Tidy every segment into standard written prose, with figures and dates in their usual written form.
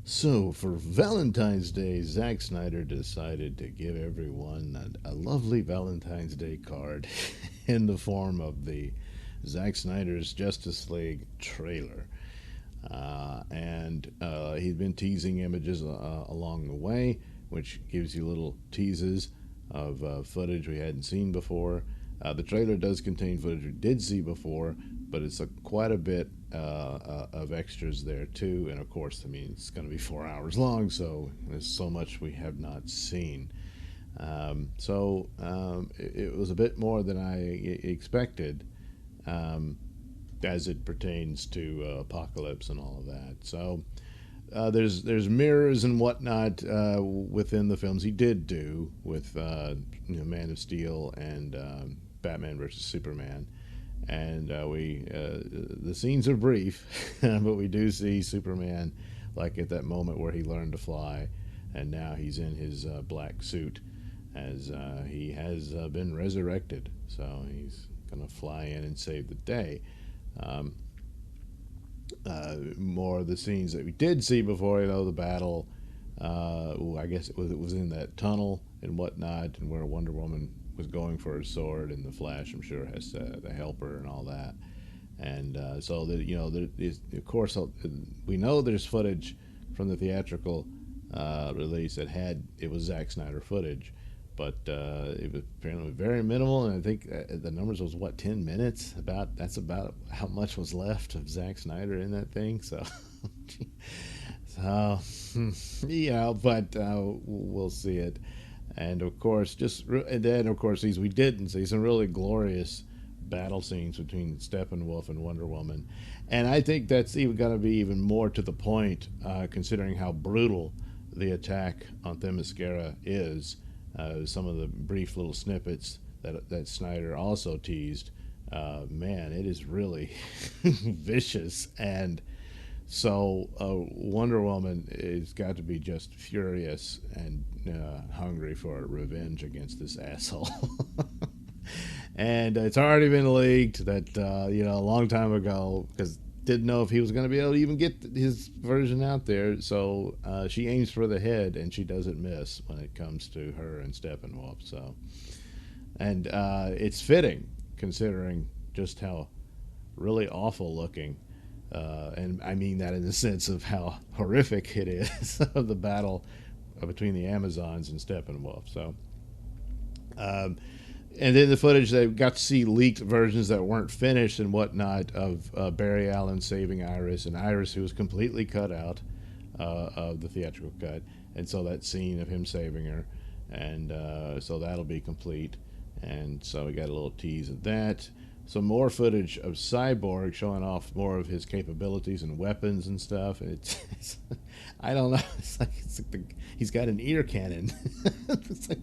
So, for Valentine's Day, Zack Snyder decided to give everyone a lovely Valentine's Day card in the form of the Zack Snyder's Justice League trailer. And he's been teasing images along the way, which gives you little teases of footage we hadn't seen before. The trailer does contain footage we did see before, but it's quite a bit of extras there too. And of course, I mean, it's going to be 4 hours long, so there's so much we have not seen. It was a bit more than I expected, um, as it pertains to Apocalypse and all of that. So there's mirrors and whatnot within the films he did do with Man of Steel and Batman versus Superman, and we the scenes are brief, but we do see Superman like at that moment where he learned to fly, and now he's in his black suit as he has been resurrected. So he's gonna fly in and save the day. Um, More of the scenes that we did see before, the battle. I guess it was in that tunnel and whatnot, and where Wonder Woman was going for her sword, and the Flash, I'm sure, has to help her and all that. And so that there is, of course, we know there's footage from the theatrical release that it was Zack Snyder footage, but it was apparently very minimal, and I think the numbers was 10 minutes. That's about how much was left of Zack Snyder in that thing. So, so yeah, but we'll see it, and of course, and then of course these we didn't see some really glorious battle scenes between Steppenwolf and Wonder Woman, and I think that's even going to be even more to the point, considering how brutal the attack on Themyscira is. Some of the brief little snippets that Snyder also teased, man, it is really vicious. And so Wonder Woman has got to be just furious and hungry for revenge against this asshole. And it's already been leaked that a long time ago, because didn't know if he was going to be able to even get his version out there. So she aims for the head, and she doesn't miss when it comes to her and Steppenwolf. So, and it's fitting considering just how really awful looking, and I mean that in the sense of how horrific it is of the battle between the Amazons and Steppenwolf. So. Um, and then the footage they got to see leaked versions that weren't finished and whatnot of Barry Allen saving Iris, and Iris who was completely cut out of the theatrical cut, and so that scene of him saving her, and so that'll be complete, and so we got a little tease of that. Some more footage of Cyborg showing off more of his capabilities and weapons and stuff. And it's I don't know. He's got an ear cannon. It's like,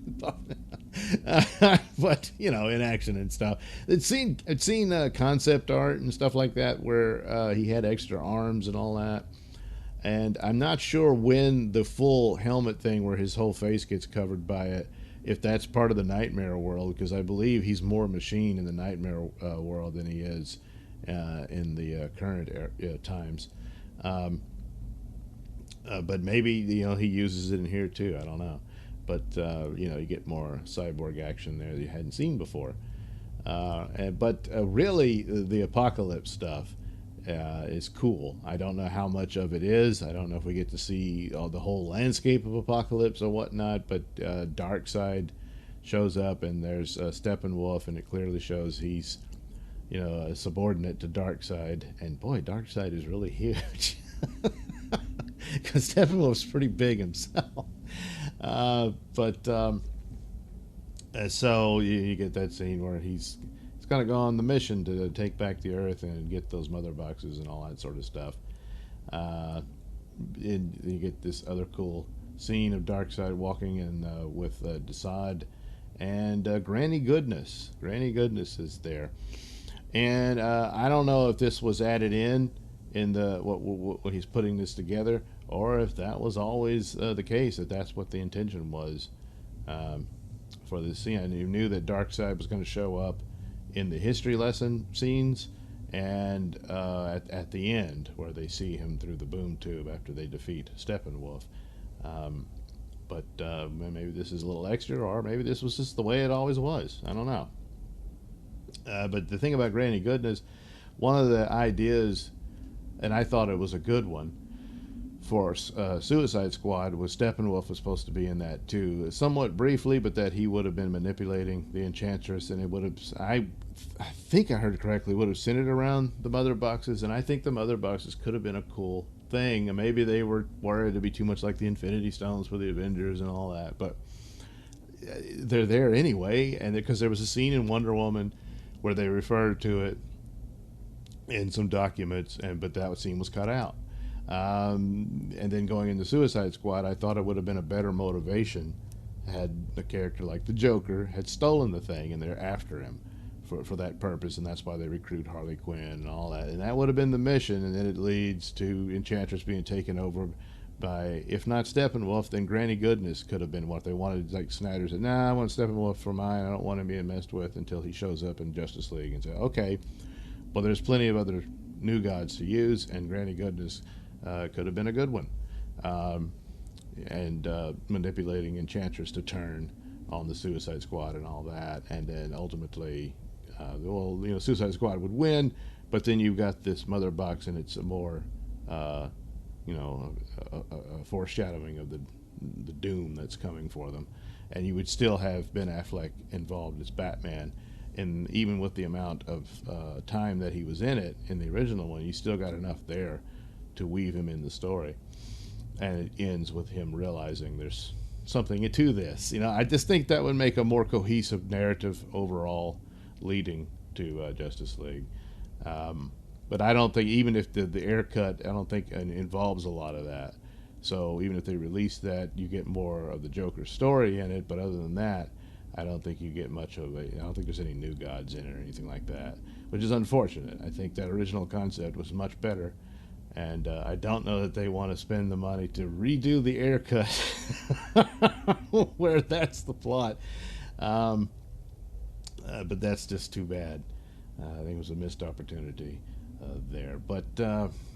but in action and stuff. I'd seen concept art and stuff like that where he had extra arms and all that. And I'm not sure when the full helmet thing, where his whole face gets covered by it, if that's part of the Nightmare world, because I believe he's more machine in the Nightmare world than he is in the current times. Um, but maybe he uses it in here too. I don't know, but you get more cyborg action there that you hadn't seen before. But really, the apocalypse stuff is cool. I don't know how much of it is. I don't know if we get to see the whole landscape of Apocalypse or whatnot, but Darkseid shows up, and there's Steppenwolf, and it clearly shows he's, a subordinate to Darkseid. And boy, Darkseid is really huge. Because Steppenwolf's pretty big himself. But so you get that scene where he's going to go on the mission to take back the Earth and get those mother boxes and all that sort of stuff. And you get this other cool scene of Darkseid walking in with Desaad and Granny Goodness. Granny Goodness is there, and I don't know if this was added in the what he's putting this together, or if that was always the case, that's what the intention was for this scene. I knew that Darkseid was going to show up in the history lesson scenes, and at the end where they see him through the boom tube after they defeat Steppenwolf. Um, but maybe this is a little extra, or maybe this was just the way it always was. I don't know. But the thing about Granny Goodness, one of the ideas, and I thought it was a good one, for Suicide Squad was Steppenwolf was supposed to be in that too, somewhat briefly, but that he would have been manipulating the Enchantress, and it would have. I think I heard correctly. Would have centered around the mother boxes, and I think the mother boxes could have been a cool thing. And maybe they were worried to be too much like the Infinity Stones for the Avengers and all that, but they're there anyway, and because there was a scene in Wonder Woman where they referred to it in some documents, and but that scene was cut out. And then going into Suicide Squad, I thought it would have been a better motivation had a character like the Joker had stolen the thing and they're after him for that purpose, and that's why they recruit Harley Quinn and all that. And that would have been the mission, and then it leads to Enchantress being taken over by, if not Steppenwolf, then Granny Goodness could have been what they wanted. Like Snyder said, nah, I want Steppenwolf for mine. I don't want him being messed with until he shows up in Justice League and say, okay, well, there's plenty of other new gods to use, and Granny Goodness could have been a good one. And manipulating Enchantress to turn on the Suicide Squad and all that, and then ultimately, Suicide Squad would win, but then you've got this mother box, and it's a more, a foreshadowing of the doom that's coming for them, and you would still have Ben Affleck involved as Batman, and even with the amount of time that he was in it in the original one, you still got enough there to weave him in the story, and it ends with him realizing there's something to this. I just think that would make a more cohesive narrative overall, leading to Justice League. But I don't think, even if the air cut, I don't think involves a lot of that. So even if they release that, you get more of the Joker's story in it. But other than that, I don't think you get much of it. I don't think there's any new gods in it or anything like that, which is unfortunate. I think that original concept was much better. And I don't know that they want to spend the money to redo the air cut where that's the plot. But that's just too bad. I think it was a missed opportunity there. But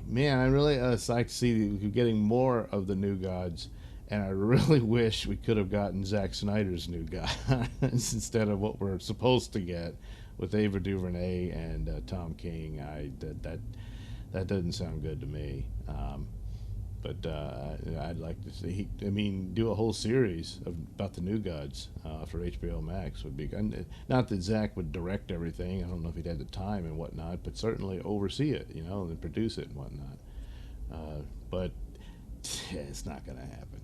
man, I'm really psyched to see we're getting more of the new gods. And I really wish we could have gotten Zack Snyder's new gods instead of what we're supposed to get with Ava DuVernay and Tom King. That doesn't sound good to me. But I'd like to see, do a whole series about the new gods for HBO Max would be good. Not that Zack would direct everything. I don't know if he'd had the time and whatnot, but certainly oversee it, and produce it and whatnot. But it's not going to happen.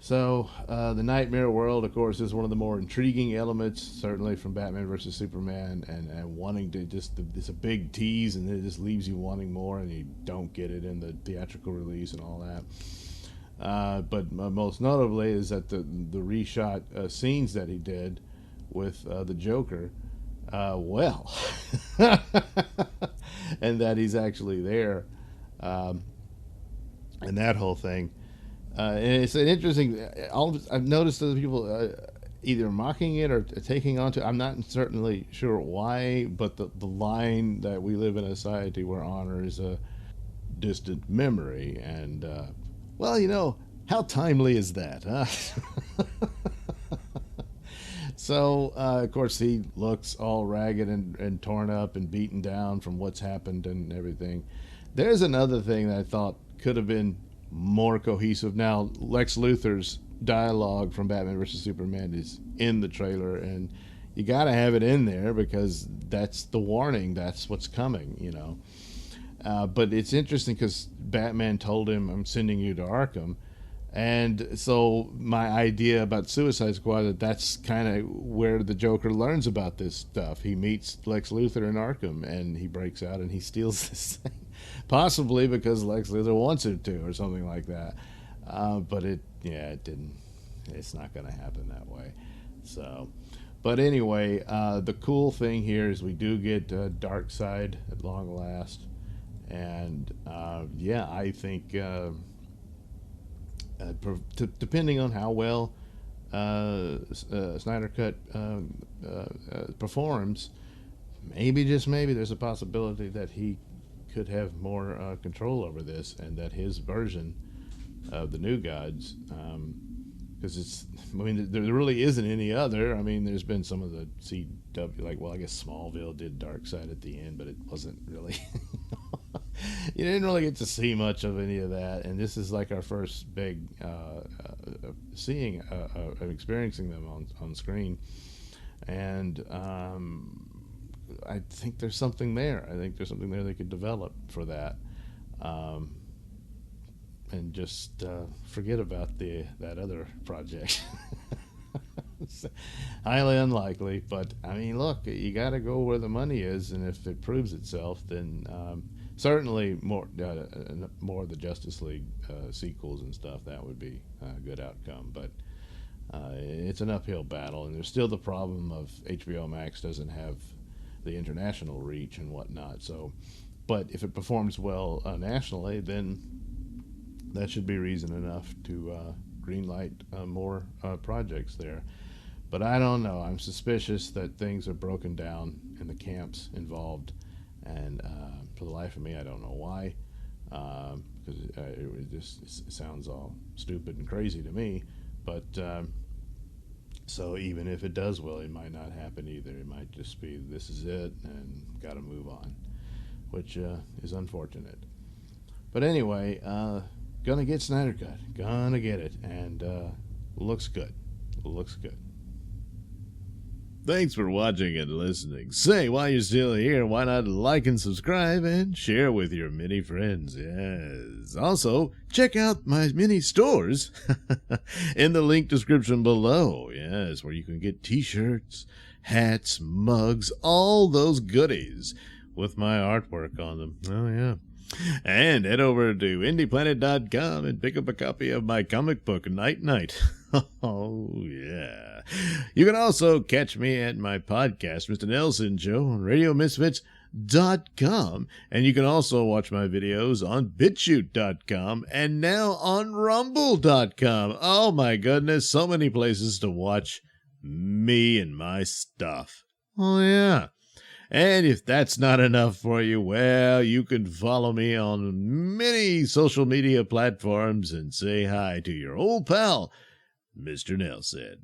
So the Nightmare World, of course, is one of the more intriguing elements, certainly from Batman versus Superman, and wanting to it's a big tease, and it just leaves you wanting more, and you don't get it in the theatrical release and all that. But most notably is that the reshot scenes that he did with the Joker, and that he's actually there, and that whole thing. And it's an interesting. I've noticed other people either mocking it or taking onto. I'm not certainly sure why, but the line that we live in a society where honor is a distant memory, and how timely is that? Huh? So of course he looks all ragged and torn up and beaten down from what's happened and everything. There's another thing that I thought could have been more cohesive. Now, Lex Luthor's dialogue from Batman vs. Superman is in the trailer, and you got to have it in there because that's the warning. That's what's coming, But it's interesting because Batman told him, I'm sending you to Arkham. And so my idea about Suicide Squad, that's kind of where the Joker learns about this stuff. He meets Lex Luthor in Arkham, and he breaks out and he steals this thing. Possibly because Lex Luthor wants him to, or something like that. But it didn't. It's not going to happen that way. So, but anyway, the cool thing here is we do get Darkseid at long last, and I think depending on how well Snyder Cut performs, maybe, just maybe, there's a possibility that he could have more control over this, and that his version of the New Gods, because I mean, there really isn't any other. I mean, there's been some of the CW, like, well, I guess Smallville did Darkseid at the end, but it wasn't really. You didn't really get to see much of any of that, and this is like our first big seeing, experiencing them on screen, and I think there's something there. I think there's something there they could develop for that, and just forget about that other project. It's highly unlikely, but I mean, look, you got to go where the money is, and if it proves itself, then certainly more of the Justice League sequels and stuff, that would be a good outcome. But it's an uphill battle, and there's still the problem of HBO Max doesn't have the international reach and whatnot. So, but if it performs well nationally, then that should be reason enough to greenlight more projects there. But I don't know. I'm suspicious that things are broken down in the camps involved, and for the life of me, I don't know why. Because it just sounds all stupid and crazy to me. But so even if it does well, it might not happen either. It might just be, this is it, and got to move on, which is unfortunate. But anyway, gonna get Snyder Cut. Gonna get it, and looks good. Looks good. Thanks for watching and listening. Say, while you're still here, why not like and subscribe and share with your many friends? Yes. Also, check out my mini stores in the link description below. Yes, where you can get t-shirts, hats, mugs, all those goodies with my artwork on them. Oh, yeah. And head over to indieplanet.com and pick up a copy of my comic book, Night Night. Oh, yeah. You can also catch me at my podcast, Mr Nailsin Show, on RadioMisfits.com. And you can also watch my videos on BitChute.com and now on Rumble.com. Oh, my goodness. So many places to watch me and my stuff. Oh, yeah. And if that's not enough for you, well, you can follow me on many social media platforms and say hi to your old pal, Mr. Nailsin.